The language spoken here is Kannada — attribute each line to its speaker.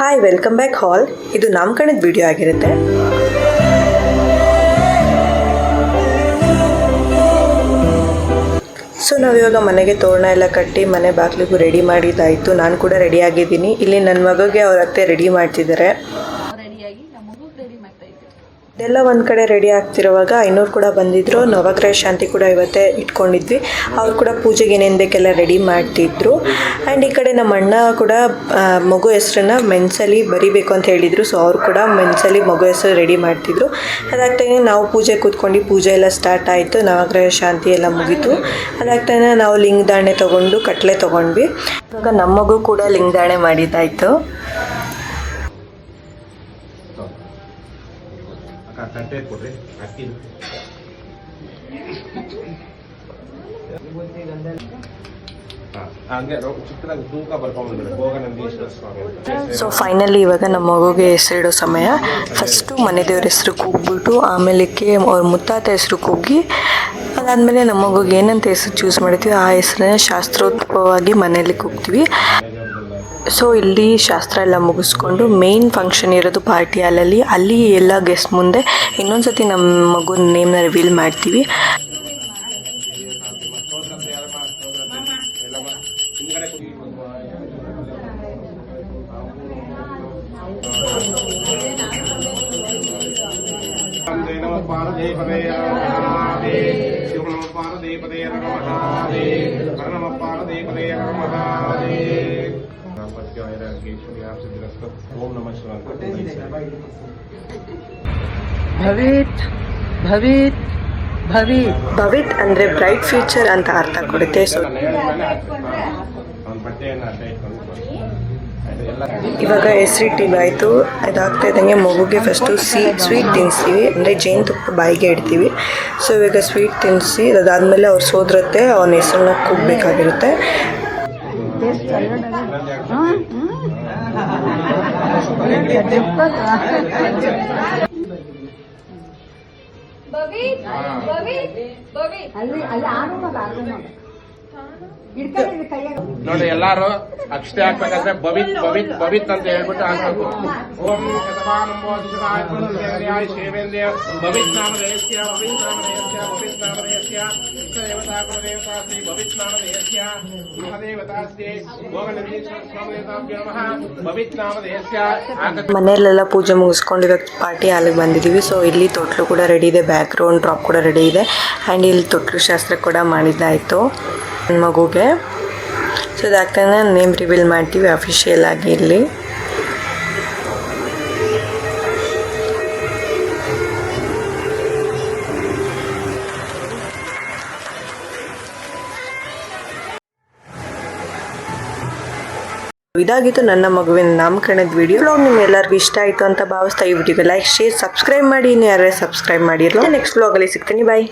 Speaker 1: ಹಾಯ್, ವೆಲ್ಕಮ್ ಬ್ಯಾಕ್ ಹಾಲ್. ಇದು ನಾಮಕರಣದ ವಿಡಿಯೋ ಆಗಿರುತ್ತೆ. ಸೊ ನಾವಿವಾಗ ಮನೆಗೆ ತೋರಣ ಎಲ್ಲ ಕಟ್ಟಿ ಮನೆ ಬಾಗಿಲಿಗೂ ರೆಡಿ ಮಾಡಿದ್ದಾಯಿತು. ನಾನು ಕೂಡ ರೆಡಿ ಆಗಿದ್ದೀನಿ. ಇಲ್ಲಿ ನನ್ನ ಮಗುಗೆ ಅವ್ರ ಅತ್ತೆ ರೆಡಿ ಮಾಡ್ತಿದ್ದಾರೆ. ಇದೆಲ್ಲ ಒಂದು ಕಡೆ ರೆಡಿ ಆಗ್ತಿರುವಾಗ ಐನೂರು ಕೂಡ ಬಂದಿದ್ರು. ನವಗ್ರಹ ಶಾಂತಿ ಕೂಡ ಇವತ್ತೇ ಇಟ್ಕೊಂಡಿದ್ವಿ. ಅವ್ರು ಕೂಡ ಪೂಜೆಗೆ ಏನೇನು ಬೇಕೆಲ್ಲ ರೆಡಿ ಮಾಡ್ತಿದ್ರು. ಆ್ಯಂಡ್ ಈ ಕಡೆ ನಮ್ಮ ಅಣ್ಣ ಕೂಡ ಮಗು ಹೆಸರನ್ನ ಮೆನ್ಸಲ್ಲಿ ಬರಿಬೇಕು ಅಂತ ಹೇಳಿದರು. ಸೊ ಅವ್ರು ಕೂಡ ಮೆನ್ಸಲ್ಲಿ ಮಗು ಹೆಸರು ರೆಡಿ ಮಾಡ್ತಿದ್ರು. ಅದಾಗ್ತಾನೆ ನಾವು ಪೂಜೆ ಕೂತ್ಕೊಂಡು ಪೂಜೆ ಎಲ್ಲ ಸ್ಟಾರ್ಟ್ ಆಯಿತು. ನವಗ್ರಹ ಶಾಂತಿ ಎಲ್ಲ ಮುಗೀತು. ಅದಾಗ್ತಾನೆ ನಾವು ಲಿಂಗದಾಣೆ ತೊಗೊಂಡು ಕಟ್ಲೆ ತೊಗೊಂಡ್ವಿ. ಇವಾಗ ನಮ್ಮ ಮಗು ಕೂಡ ಲಿಂಗದಾಣೆ ಮಾಡಿದ್ದಾಯಿತು.
Speaker 2: ತಟ್ಟೆ ಕೊಡ್ರಿ ಅಕ್ಕಿ
Speaker 1: ಸೊ ಫೈನಲಿ ಇವಾಗ ನಮ್ಮ ಮಗುಗೆ ಹೆಸರಿಡೋ ಸಮಯ. ಫಸ್ಟು ಮನೆ ದೇವ್ರ ಹೆಸರು ಕೂಗ್ಬಿಟ್ಟು ಆಮೇಲಕ್ಕೆ ಅವ್ರ ಮುತ್ತಾತ ಹೆಸರು ಕೂಗಿ ಅದಾದಮೇಲೆ ನಮ್ಮ ಮಗುಗೆ ಏನಂತ ಹೆಸರು ಚೂಸ್ ಮಾಡಿದ್ವಿ ಆ ಹೆಸರನ್ನ ಶಾಸ್ತ್ರೋತ್ಸವವಾಗಿ ಮನೆಯಲ್ಲಿ ಕೂಗ್ತೀವಿ. ಸೊ ಇಲ್ಲಿ ಶಾಸ್ತ್ರ ಎಲ್ಲ ಮುಗಿಸ್ಕೊಂಡು ಮೇನ್ ಫಂಕ್ಷನ್ ಇರೋದು ಪಾರ್ಟಿ ಹಾಲಲ್ಲಿ. ಅಲ್ಲಿ ಎಲ್ಲ ಗೆಸ್ಟ್ ಮುಂದೆ ಇನ್ನೊಂದು ಸತಿ ನಮ್ಮ ಮಗುನ ನೇಮ್ನ ರಿವೀಲ್ ಮಾಡ್ತೀವಿ. ಭವಿತ್ ಭವಿತ್ ಭವಿತ್ ಭವಿತ್ ಅಂದರೆ ಬ್ರೈಟ್ ಫ್ಯೂಚರ್ ಅಂತ ಅರ್ಥ ಕೊಡುತ್ತೆ. ಸೊ ಇವಾಗ ಹೆಸರಿಟ್ಟಿವಿ ಆಯಿತು. ಅದಾಗ್ತಾ ಇದ್ದಂಗೆ ಮಗುಗೆ ಫಸ್ಟು ಸ್ವೀಟ್ ತಿನ್ನಿಸ್ತೀವಿ, ಅಂದರೆ ಜೇನುತುಪ್ಪ ಬಾಯಿಗೆ ಇಡ್ತೀವಿ. ಸೊ ಇವಾಗ ಸ್ವೀಟ್ ತಿನ್ನಿಸಿ ಅದಾದಮೇಲೆ ಅವ್ರು ಸೋದರತ್ತೆ ಅವನ ಹೆಸರನ್ನ ಕೂಗಬೇಕಾಗಿರುತ್ತೆ.
Speaker 2: ನೋಡಿ ಎಲ್ಲಾರು ಅಕ್ಷತೆ ಹಾಕ್ಬೇಕಾದ್ರೆ ಭವಿತ್ ಭವಿತ್ ಭವಿತ್ ಅಂತ ಹೇಳ್ಬಿಟ್ಟು ಹಾಕ್ಬೇಕು. ಓಂ ಭವಿತ್ ನಾಮಧೇಯಸ್ಯ ಭವಿತ್ ನಾಮಧೇಯಸ್ಯ ಭವಿತ್ ನಾಮಧೇಯಸ್ಯ ದೇವತಾಶ್ರೀ ಭವಿತ್ ನಾಮಧೇಯಸ್ಯ ಮಹಾದೇವತಾಸ್ತೆ ಭೋಗನಂದೀಶ್ವರ ಸ್ವಾಮಿ ದೇವತಾಭ್ಯೋ ನಮಃ ಭವಿತ್ ನಾಮಧೇಯಸ್ಯ.
Speaker 1: ಮನೆಯಲ್ಲೆಲ್ಲ ಪೂಜೆ ಮುಗಿಸ್ಕೊಂಡು ಇವಾಗ ಪಾರ್ಟಿ ಹಾಲಿಗೆ ಬಂದಿದ್ದೀವಿ. ಸೊ ಇಲ್ಲಿ ತೊಟ್ಲು ಕೂಡ ರೆಡಿ ಇದೆ, ಬ್ಯಾಕ್ ಗ್ರೌಂಡ್ ಡ್ರಾಪ್ ಕೂಡ ರೆಡಿ ಇದೆ. ಆ್ಯಂಡ್ ಇಲ್ಲಿ ತೊಟ್ಲು ಶಾಸ್ತ್ರ ಕೂಡ ಮಾಡಿದ್ದಾಯಿತು ನನ್ನ ಮಗುಗೆ. ಸೊ ಅದಾಗ್ತಾನೆ ನೇಮ್ ರಿವೀಲ್ ಮಾಡ್ತೀವಿ ಅಫಿಷಿಯಲ್ ಆಗಿ ಇಲ್ಲಿ. ಇದಾಗಿತ್ತು ನನ್ನ ಮಗುವಿನ ನಾಮಕರಣದ ವಿಡಿಯೋ. ನಿಮ್ಗೆಲ್ಲರಿಗೂ ಇಷ್ಟ ಆಯಿತು ಅಂತ ಭಾವಿಸ್ತಾ ಈ ವಿಡಿಯೋಗೆ ಲೈಕ್, ಶೇರ್, ಸಬ್ಸ್ಕ್ರೈಬ್ ಮಾಡಿ. ಇನ್ನು ಯಾರು ಸಬ್ಸ್ಕ್ರೈಬ್ ಮಾಡಿರಲ್ಲ ನೆಕ್ಸ್ಟ್ ವ್ಲಾಗಲ್ಲಿ ಸಿಗ್ತೀನಿ. ಬಾಯ್.